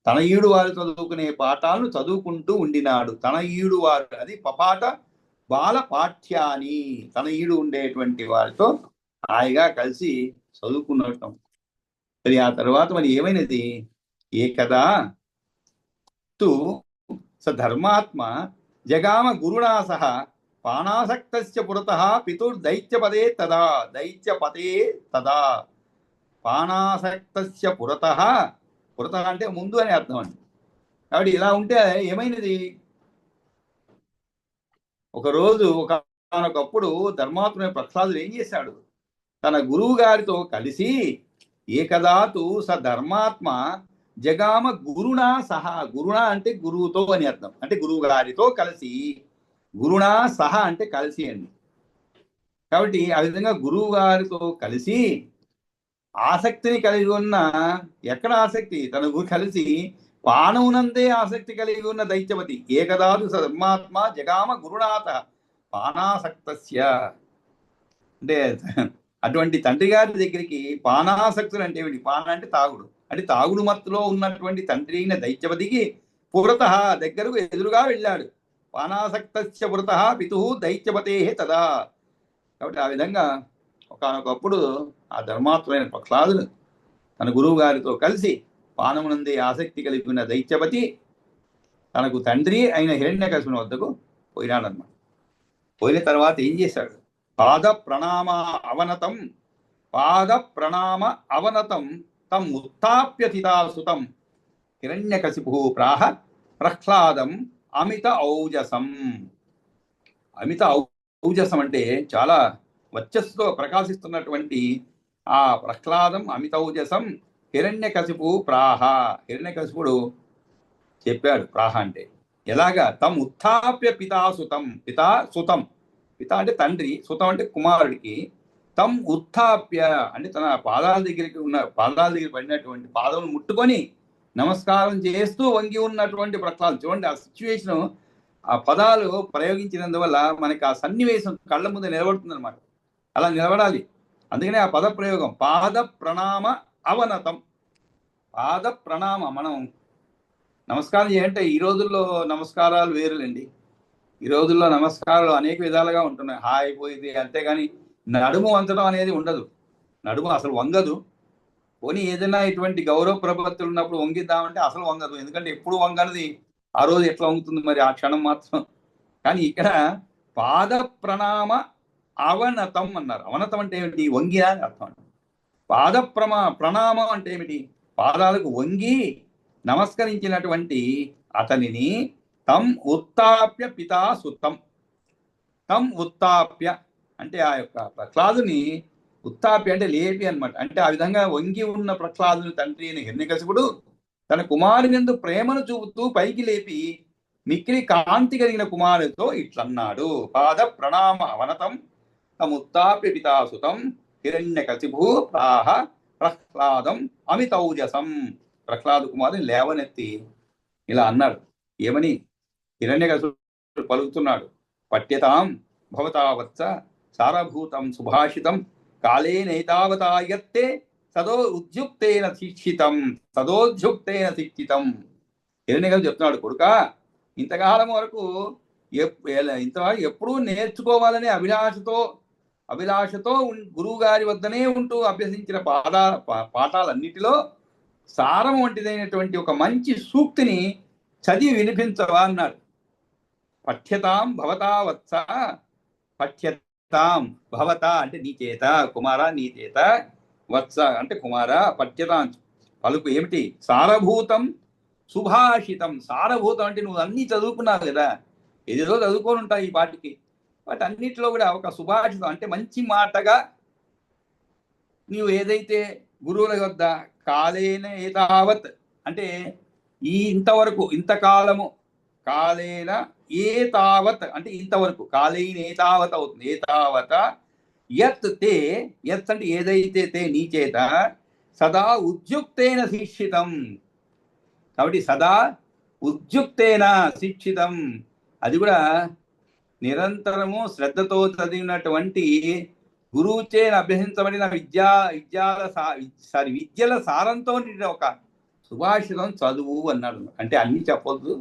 తన ఈడు వారు చదువుకునే పాఠాలను చదువుకుంటూ ఉండినాడు. తన ఈడు వారు, అది పపాట బాల పాఠ్యాని, తన ఈడు ఉండేటువంటి వారితో హాయిగా కలిసి చదువుకున్నటం. మరి ఆ తర్వాత మరి ఏమైనది? ఏకదా తు స ధర్మాత్మ జగామ గురుణా సహ పానాసక్తస్య పురతః పితుర్దైత్యపదే తదా దైత్యపదే తదా పానాసక్తస్య పురతః పురతః అంటే ముందు అని అర్థం అండి. కాబట్టి ఇలా ఉంటే ఏమైనది, ఒకరోజు ఒకనొకప్పుడు ధర్మాత్మ ప్రహ్లాదుడు ఏం చేశాడు, తన గురువు గారితో కలిసి ఏకదాతు స ధర్మాత్మ జగామ గురుణా సహా, గురుణా అంటే గురువుతో అని అర్థం, అంటే గురువు గారితో కలిసి, గురుణా సహా అంటే కలిసి అండి. కాబట్టి ఆ విధంగా గురువు గారితో కలిసి ఆసక్తిని కలిగి ఉన్న, ఎక్కడ ఆసక్తి, తన గురు కలిసి పానవునందే ఆసక్తి కలిగి ఉన్న దైత్యవతి ఏకదాతు స ధర్మాత్మ జగామ గురునాథ పానాసక్తస్య, అంటే అటువంటి తండ్రి గారి దగ్గరికి పానాసక్తులు అంటే ఏమిటి, పాన అంటే తాగుడు, అంటే తాగుడు మత్తులో ఉన్నటువంటి తండ్రి అయిన దైత్యవతికి పురత దగ్గరకు ఎదురుగా వెళ్ళాడు. పానాసక్తస్య పురత పితు దైత్యవతే తదా. కాబట్టి ఆ విధంగా ఒకనొకప్పుడు ఆ ధర్మాత్మైన ప్రహ్లాదుడు తన గురువు గారితో కలిసి పానమునందే ఆసక్తి కలిగి ఉన్న దైత్యవతి తనకు తండ్రి అయిన హిరణ్యకశిపుని వద్దకు పోయినాడన్నమాట. పోయిన తర్వాత ఏం చేశాడు, పాద ప్రణామ అవనతం, పాద ప్రణామ అవనతం తం ఉత్థాప్యతితాసుతం హిరణ్యకశిపు ప్రాహ ప్రహ్లాదం అమిత ఔజసం. అమిత ఔజసం అంటే చాలా వర్చస్సుతో ప్రకాశిస్తున్నటువంటి ఆ ప్రహ్లాదం అమిత ఔజసం హిరణ్యకశిపు ప్రాహ, హిరణ్యకశిపుడు చెప్పాడు ప్రాహ అంటే ఎలాగా, తమ్ ఉత్థాప్య పితాసుతం, పితా సుతం, పిత అంటే తండ్రి, సుతం అంటే కుమారుడికి, తమ్ ఉత్థాప్య అంటే తన పాదాల దగ్గరికి ఉన్న, పాదాల దగ్గర పడినటువంటి పాదములు ముట్టుకొని నమస్కారం చేస్తూ వంగి ఉన్నటువంటి ప్రహ్లాదం. చూడండి ఆ సిచ్యువేషన్, ఆ పదాలు ప్రయోగించినందువల్ల మనకి ఆ సన్నివేశం కళ్ళ ముందు నిలబడుతుంది అనమాట. అలా నిలబడాలి, అందుకనే ఆ పద ప్రయోగం పాద ప్రణామ అవనతం. పాద ప్రణామ, మనం నమస్కారం చేయంటే ఈ రోజుల్లో నమస్కారాలు వేరులేండి. ఈ రోజుల్లో నమస్కారాలు అనేక విధాలుగా ఉంటున్నాయి, హాయ్ పోయింది, అంతేగాని నడుము వంచడం అనేది ఉండదు, నడుము అసలు వంగదు. పోనీ ఏదైనా ఇటువంటి గౌరవ ప్రపత్తులు ఉన్నప్పుడు వంగిద్దామంటే అసలు వంగదు, ఎందుకంటే ఎప్పుడు వంగనది ఆ రోజు ఎట్లా వంగుతుంది మరి, ఆ క్షణం మాత్రం. కానీ ఇక్కడ పాద ప్రణామ అవనతం అన్నారు. అవనతం అంటే ఏమిటి, వంగినా అని అర్థం. పాద ప్రణామం అంటే ఏమిటి, పాదాలకు వంగి నమస్కరించినటువంటి అతనిని తం ఉత్తాప్య పితా సుతం, తం ఉత్తాప్య అంటే ఆ యొక్క ప్రహ్లాదుని, ఉత్తాప్య అంటే లేపి అనమాట. అంటే ఆ విధంగా వంగి ఉన్న ప్రహ్లాదుని తండ్రి అయిన హిరణ్యకశిపుడు తన కుమారునిందు ప్రేమను చూపుతూ పైకి లేపి మిక్కిలి కాంతి కలిగిన కుమారుడితో ఇట్లన్నాడు, పాద ప్రణామ అవనతం తముత్తాప్య పితాసుతం హిరణ్యకశిపు ప్రాహ ప్రహ్లాదం అమితౌజసం. ప్రహ్లాదు కుమారుని లేవనెత్తి ఇలా అన్నాడు, ఏమని, హిరణ్యకశిపుడు పలుకుతున్నాడు, పఠ్యతాం భవతా వత్స సారభూతం సుభాషితం కాళేనైతావతాయత్తే సదో ఉద్యుక్తేన శిక్షితం, సదోద్యుక్తేన శిక్షితం. హిరణ్యకశిపుడు చెప్తున్నాడు, కొడుక ఇంతకాలం వరకు ఇంతవరకు ఎప్పుడూ నేర్చుకోవాలనే అభిలాషతో గురువు గారి వద్దనే ఉంటూ అభ్యసించిన పాఠాలన్నిటిలో సారం వంటిదైనటువంటి ఒక మంచి సూక్తిని చదివి వినిపించవా అన్నాడు. పఠ్యతాం భవతా వత్స, పఠ్యతాం భవత అంటే నీ చేత, కుమారా నీ చేత, వత్స అంటే కుమారా, పఠ్యతాం పలుకు ఏమిటి, సారభూతం సుభాషితం. సారభూతం అంటే నువ్వు అన్నీ చదువుకున్నావు కదా, ఏదేదో చదువుకొని ఉంటావు ఈ పాటికి, వాటి అన్నిటిలో కూడా ఒక సుభాషితం అంటే మంచి మాటగా నీవు ఏదైతే గురువుల వద్ద కాలేన ఏతావత్ అంటే ఈ ఇంతవరకు, ఇంతకాలము, కాలేన ఏతావత్ అంటే ఇంతవరకు, కాలేన ఏతావత్ అవుతుంది, ఏతావత యత్ తే, యత్ అంటే ఏదైతే తే నీ చేత, సదా ఉద్యుక్తేన శిక్షితం. కాబట్టి సదా ఉద్యుక్తేన శిక్షితం, అది కూడా నిరంతరము శ్రద్ధతో చదివినటువంటి గురువుచే అభ్యసించబడిన విద్యల సారంతో ఒక సుభాషితం చదువు అన్నాడు. అంటే అన్ని చెప్పొద్దు,